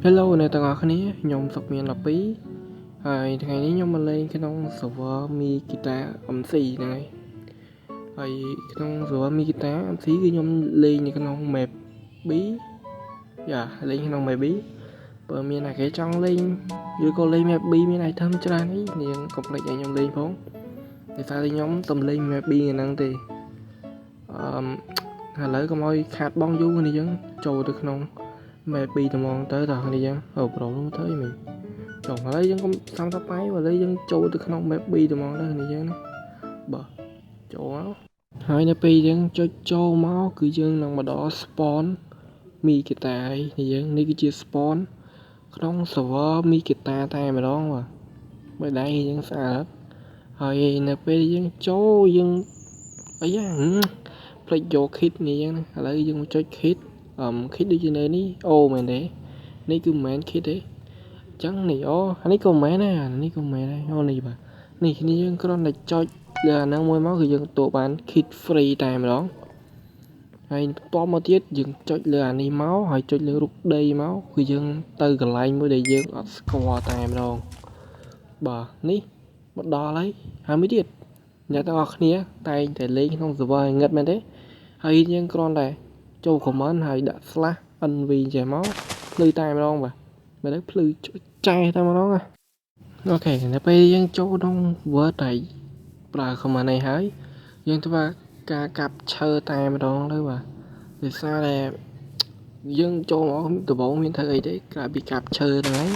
Hello អ្នកទាំងអស់គ្នាខ្ញុំសុកមាន12ហើយថ្ងៃនេះខ្ញុំមកលេងក្នុង server Mi Guitar MC ហ្នឹងហើយក្នុង server Mi Guitar MC គឺខ្ញុំលេងនៅក្នុង map B លេងក្នុង map B បើមានតែគេចង់លេងឬក៏លេង map B មាន item ច្រើនអីនាងកុំភ្លេចឲ្យខ្ញុំលេងផងដោយសារតែខ្ញុំទំលេង map B ហ្នឹងទេឥឡូវកុំឲ្យខាតបងយូរនេះយើងចូលទៅក្នុងmap B ត្មងទៅដល់គ្នាយើងប្រូនោះទៅមិញចុះឥឡូវយើងកុំសំទៅបាយឥឡូវយើងចូលទៅក្នុង map B ត្មងទៅគ្នាយើងណាបើចូលមកហើយនៅពេលយើងចុចចូលមកគឺយើងនឹងមកដល់ spawn Mi Guitar ហើយយើងនេះគឺជា spawn ក្នុង server Mi Guitar តែម្ដងបើដៃយើងស្អាតហើយនៅពេលយើងចូលយើងអីផ្លេចយក kit នេះយើងឥឡូវយើងមកចុច kit kit ដូចជានៅនេះអូមែនទេនេះគឺមិនមែន kit ទេអញ្ចឹងនេះអូអានេះក៏មិនមែនដែរនេះក៏មិនមែនដែរអូនេះបាទនេះគ្នាយើងគ្រាន់តែចុចលើអាហ្នឹងមួយមកគឺយើងទទួលបាន kit free តែម្ដងហើយបន្តមកទៀតយើងចុចលើអានេះមកហើយចុចលើរូបដីមកគឺយើងទៅកន្លែងមួយដែលយើងអត់ស្គាល់តែម្ដងបាទនេះមកដល់ហើយមួយទៀតអ្នកទាំងអស់គ្នាតែងតែលេងក្នុង server ងឹតមែនទេហើយយើងគ្រាន់តែចូល comment ហើយដាក់ /nv ចេះមកភ្លឺតែម្ដងបាទមើលទៅភ្លឺចែតែម្ដងអូខេដល់ពេលយើងចូលក្នុង Word ហើយប្រើ comment នេះហើយយើងធ្វើការកាប់ឈើតែម្ដងទៅបាទដោយសារតែយើងចូលមកដំបូងមានធ្វើអីទេក្រៅពីកាប់ឈើហ្នឹងហើយ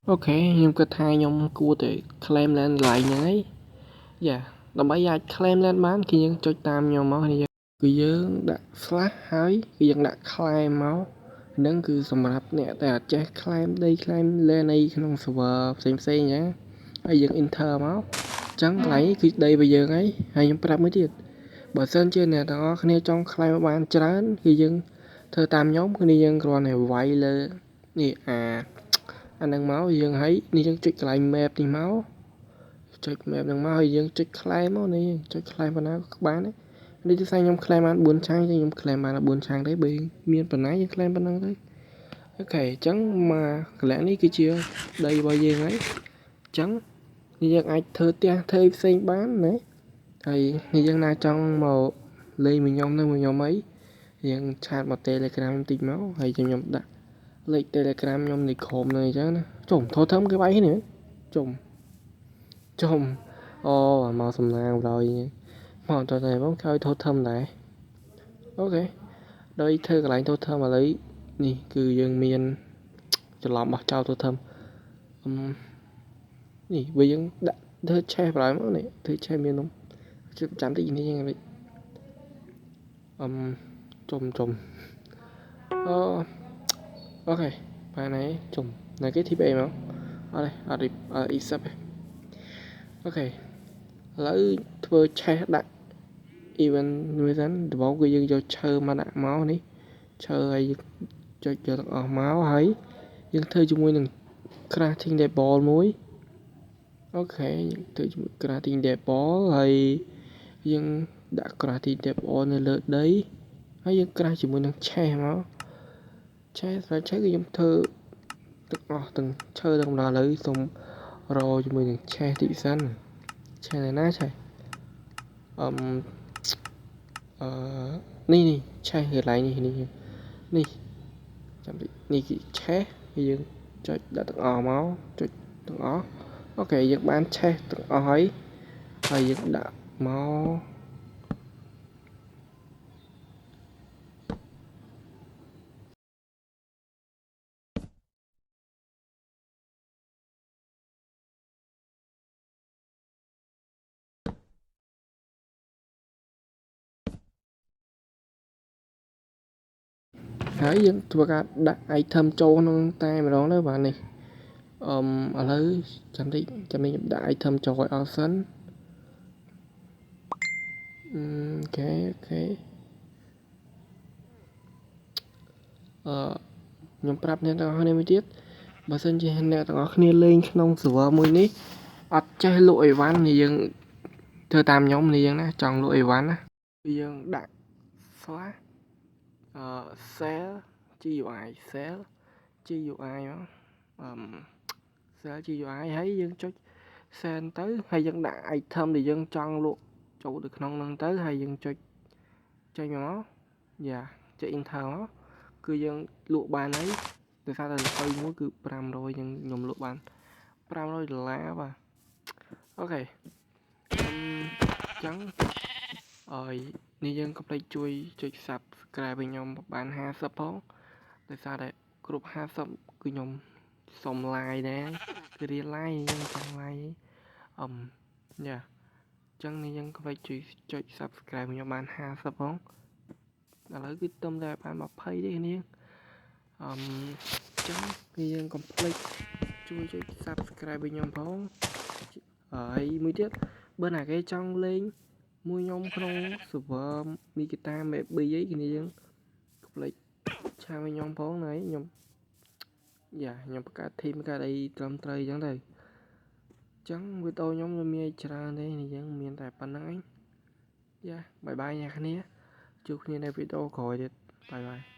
អូខេខ្ញុំគិតថាខ្ញុំគួរតែ claim land កន្លែងហ្នឹងហើយដើម្បីអាច claim land បានគឺយើងចុចតាមខ្ញុំមកនេះគឺយើងដាក់ / ហើយគឺយើងដាក់ claim មកហ្នឹងគឺសម្រាប់អ្នកដែលអត់ចេះ claim ដី claim land អីក្នុង server ផ្សេងៗអញ្ចឹងហើយយើង enter មកអញ្ចឹងកន្លែងនេះគឺដីរបស់យើងហើយខ្ញុំប្រាប់មួយទៀតបើសិនជាអ្នកទាំងអស់គ្នាចង់ claim បានច្រើនគឺយើងធ្វើតាមខ្ញុំគឺយើងគ្រាន់តែវាយលើនេះអាហ្នឹងមកយើងហើយនេះយើងចុចកន្លែង map នេះមកចុច map ហ្នឹងមកហើយយើងចុច claim មកនេះចុច claim ប៉ុណ្ណាក៏បានដែរនេះគឺខ្ញុំ claim បាន4ឆាំងខ្ញុំ claim បាន4ឆាំងទេបើមានប៉ុណ្ណាយើង claim ប៉ុណ្ណឹងទៅអូខេអញ្ចឹងមកកន្លែងនេះគឺជាដីរបស់យើងហើយអញ្ចឹងនេះយើងអាចធ្វើផ្ទះធ្វើផ្សេងបានណាហើយនេះយើងណាចង់មកលេងមួយខ្ញុំទៅមួយខ្ញុំអីយើងឆាតមក Telegram បន្តិចមកហើយខ្ញុំដាក់លេខ Telegram ខ្ញុំនៅក្រុមនោះអញ្ចឹងណាចុំ Totem គេបាយនេះចុំអូមកសំណាងបរយមកតតែបងខើ Totem ដែរអូខេដោយធ្វើកន្លែង Totem ឥឡូវនេះគឺយើងមានច្រឡំបោះចោល Totem នេះបើយើងដាក់ធ្វើឆេះបណ្ដោយមកនេះធ្វើឆេះមាននំជិះចាំតិចនេះយើងចុំអូខេបានហើយចុំណាគេ TP មកអត់ទេអត់អ៊ីសាប់អូខេឥឡូវធ្វើឆេះដាក់ event មួយសិនដំបូងគឺយើងយកឈើមកដាក់មកនេះឈើហើយចុចយកទាំងអស់មកហើយយើងធ្វើជាមួយនឹង crafting table មួយអូខេយើងធ្វើជាមួយ crafting table ហើយយើងដាក់ crafting table នៅលើដីហើយយើងក្រាស់ជាមួយនឹងឆេះមកឆេះគឺខ្ញុំធ្វើទាំងអស់ទាំងឈើទាំងដល់ឥឡូវសូមរជាមួយនឹងឆេះតិចសិនឆេះណាឆេះនេះឆេះកន្លែងនេះចាំតិចនេះគឺឆេះយើងចុចដាក់ទាំងអស់មកចុចទាំងអស់អូខេយើងបានឆេះទាំងអស់ហើយយើងដាក់មកហើយយើងធ្វើការដាក់ item ចូលក្នុងតែម្ដងទៅបាទនេះឥឡូវចាំតិចខ្ញុំដាក់ item ចូលឲ្យអស់សិនអូខេខ្ញុំប្រាប់អ្នកទាំងអស់គ្នាមួយទៀតបើសិនជាអ្នកទាំងអស់គ្នាលេងក្នុង server មួយនេះអត់ចេះលក់អីវ៉ាន់នេះយើងធ្វើតាមខ្ញុំនេះយើងណាចង់លក់អីវ៉ាន់ណាគឺយើងដាក់ /sell GUI sell GUI មកSelect GUI ហើយយើងចុច send ទៅហើយយើងដាក់ item ដែលយើងចង់លក់ចូលទៅក្នុងហ្នឹងទៅហើយយើងចុចចេញមកយ៉ាចុច enter មកគឺយើងលក់បានហើយដោយសារតែល្ពៅមួយគឺ500ខ្ញុំលក់បាន$500បាទអូខេចឹងនេះយើងកុំភ្លេចជួយចុច subscribe ឲ្យខ្ញុំបាន50ផងដោយសារតែគ្រប់50គឺខ្ញុំសុំ like ដែរគឺរៀន like ខ្ញុំចង់ like យ៉ាចឹងនេះយើងកុំភ្លេចជួយចុច subscribe ឲ្យខ្ញុំបាន50ផងឥឡូវគឺទំតែបាន20ទេគ្នាចឹងគឺយើងកុំភ្លេចជួយចុច subscribe ឲ្យខ្ញុំផងហើយមួយទៀតបើណាគេចង់លេងមួយខ្ញុំក្នុង server Mikita Maybe អីគ្នាយើងកុំភ្លេចឆាឲ្យខ្ញុំផងណាខ្ញុំខ្ញុំបង្កើត team កើតអីត្រឹមត្រូវអញ្ចឹងទៅចឹងវីដេអូខ្ញុំមិនមានច្រើនទេនេះយើងមានតែប៉ុណ្្នឹងឯងបាយបាយអ្នកគ្នាជួបគ្នានៅវីដេអូក្រោយទៀតបាយបាយ